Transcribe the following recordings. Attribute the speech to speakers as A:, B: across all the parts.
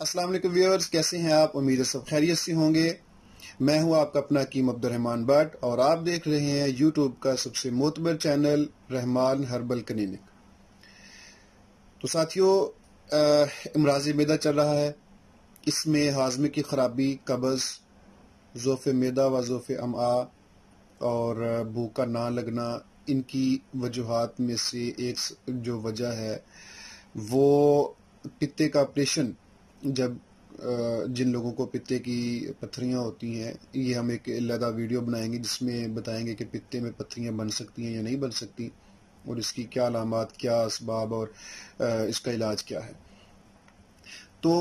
A: السلام علیکم ویورز، کیسے ہیں آپ؟ امید ہے سب خیریت سے ہوں گے۔ میں ہوں آپ کا اپنا حکیم عبدالرحمان بٹ اور آپ دیکھ رہے ہیں یوٹیوب کا سب سے معتبر چینل رحمان ہربل کلینک۔ تو ساتھیوں، امراض معدہ چل رہا ہے۔ اس میں ہاضمے کی خرابی، قبض، ضعف معدہ و ضعف امعاء اور بھوک کا نہ لگنا، ان کی وجوہات میں سے ایک جو وجہ ہے وہ پتے کا آپریشن۔ جب جن لوگوں کو پتے کی پتھریاں ہوتی ہیں، یہ ہم ایک علیحدہ ویڈیو بنائیں گے جس میں بتائیں گے کہ پتے میں پتھریاں بن سکتی ہیں یا نہیں بن سکتی، اور اس کی کیا علامات، کیا اسباب اور اس کا علاج کیا ہے۔ تو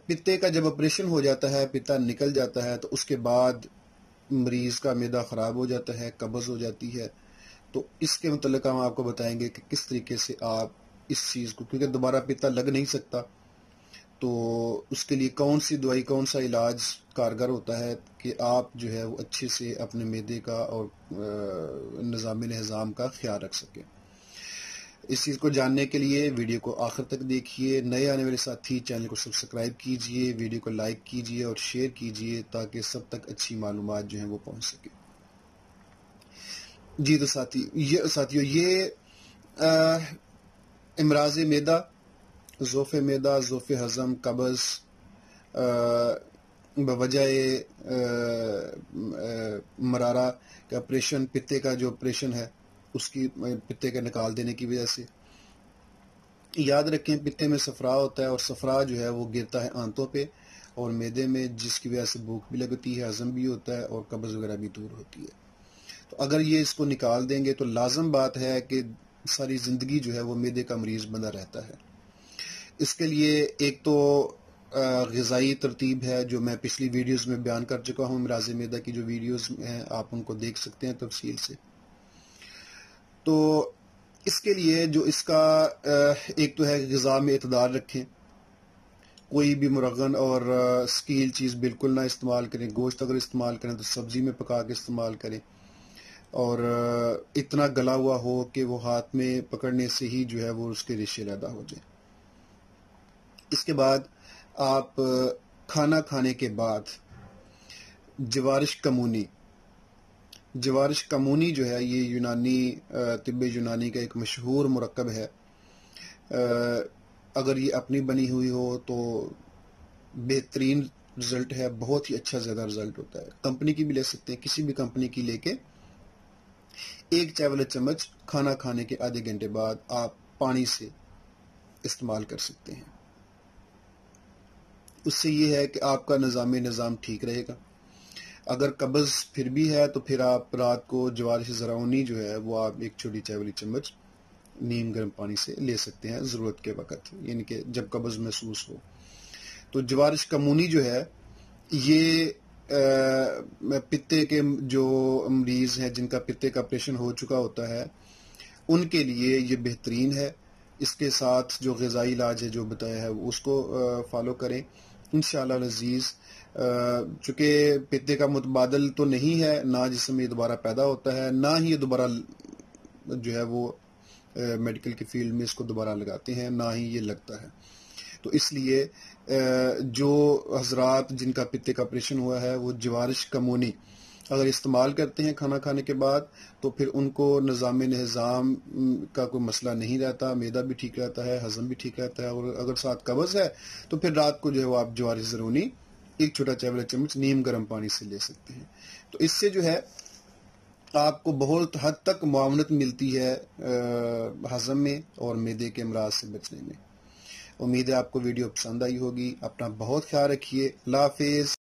A: پتے کا جب آپریشن ہو جاتا ہے، پتا نکل جاتا ہے، تو اس کے بعد مریض کا معدہ خراب ہو جاتا ہے، قبض ہو جاتی ہے۔ تو اس کے متعلق ہم آپ کو بتائیں گے کہ کس طریقے سے آپ اس چیز کو، کیونکہ دوبارہ پتا لگ نہیں سکتا، تو اس کے لیے کون سی دوائی، کون سا علاج کارگر ہوتا ہے کہ آپ جو ہے وہ اچھے سے اپنے معدے کا اور نظام نظام کا خیال رکھ سکیں۔ اس چیز کو جاننے کے لیے ویڈیو کو آخر تک دیکھیے۔ نئے آنے والے ساتھی چینل کو سبسکرائب کیجئے، ویڈیو کو لائک کیجئے اور شیئر کیجئے تاکہ سب تک اچھی معلومات جو ہیں وہ پہنچ سکے۔ جی تو ساتھیوں، یہ امراض معدہ، ضعف معدہ، ضعف ہضم، قبض بوجہ مرارہ کا آپریشن، پتے کا جو آپریشن ہے اس کی، پتے کا نکال دینے کی وجہ سے۔ یاد رکھیں، پتے میں صفرا ہوتا ہے اور صفرا جو ہے وہ گرتا ہے آنتوں پہ اور معدے میں، جس کی وجہ سے بھوک بھی لگتی ہے، ہضم بھی ہوتا ہے اور قبض وغیرہ بھی دور ہوتی ہے۔ تو اگر یہ اس کو نکال دیں گے تو لازم بات ہے کہ ساری زندگی جو ہے وہ معدے کا مریض بنا رہتا ہے۔ اس کے لیے ایک تو غذائی ترتیب ہے جو میں پچھلی ویڈیوز میں بیان کر چکا ہوں۔ امراض معدہ کی جو ویڈیوز ہیں آپ ان کو دیکھ سکتے ہیں تفصیل سے۔ تو اس کے لیے جو اس کا ایک تو ہے غذا میں اعتدال رکھیں، کوئی بھی مرغن اور سکیل چیز بالکل نہ استعمال کریں۔ گوشت اگر استعمال کریں تو سبزی میں پکا کے استعمال کریں، اور اتنا گلا ہوا ہو کہ وہ ہاتھ میں پکڑنے سے ہی جو ہے وہ اس کے ریشے پیدا ہو جائیں۔ اس کے بعد آپ کھانا کھانے کے بعد جوارش کمونی جو ہے، یہ یونانی طب یونانی کا ایک مشہور مرکب ہے۔ اگر یہ اپنی بنی ہوئی ہو تو بہترین رزلٹ ہے، بہت ہی اچھا زیادہ رزلٹ ہوتا ہے۔ کمپنی کی بھی لے سکتے ہیں، کسی بھی کمپنی کی لے کے ایک چائے والا چمچ کھانا کھانے کے آدھے گھنٹے بعد آپ پانی سے استعمال کر سکتے ہیں۔ اس سے یہ ہے کہ آپ کا نظام ٹھیک رہے گا۔ اگر قبض پھر بھی ہے تو پھر آپ رات کو جوارش زراعونی جو ہے وہ آپ ایک چھوٹی چائے والی چمچ نیم گرم پانی سے لے سکتے ہیں ضرورت کے وقت، یعنی کہ جب قبض محسوس ہو۔ تو جوارش کمونی جو ہے یہ پتے کے جو مریض ہیں جن کا پتے کا آپریشن ہو چکا ہوتا ہے ان کے لیے یہ بہترین ہے۔ اس کے ساتھ جو غذائی علاج ہے جو بتایا ہے اس کو فالو کریں انشاءاللہ العزیز۔ چونکہ پتے کا متبادل تو نہیں ہے، نہ جسم میں دوبارہ پیدا ہوتا ہے، نہ ہی یہ دوبارہ جو ہے وہ میڈیکل کی فیلڈ میں اس کو دوبارہ لگاتے ہیں، نہ ہی یہ لگتا ہے۔ تو اس لیے جو حضرات جن کا پتے کا آپریشن ہوا ہے وہ جوارش کمونی اگر استعمال کرتے ہیں کھانا کھانے کے بعد تو پھر ان کو نظام کا کوئی مسئلہ نہیں رہتا، معدہ بھی ٹھیک رہتا ہے، ہضم بھی ٹھیک رہتا ہے، اور اگر ساتھ قبض ہے تو پھر رات کو جو ہے وہ آپ جوارش زرونی ایک چھوٹا چائے والا چمچ نیم گرم پانی سے لے سکتے ہیں۔ تو اس سے جو ہے آپ کو بہت حد تک معاونت ملتی ہے ہضم میں اور معدے کے امراض سے بچنے میں۔ امید ہے آپ کو ویڈیو پسند آئی ہوگی۔ اپنا بہت خیال رکھیے۔ اللہ حافظ۔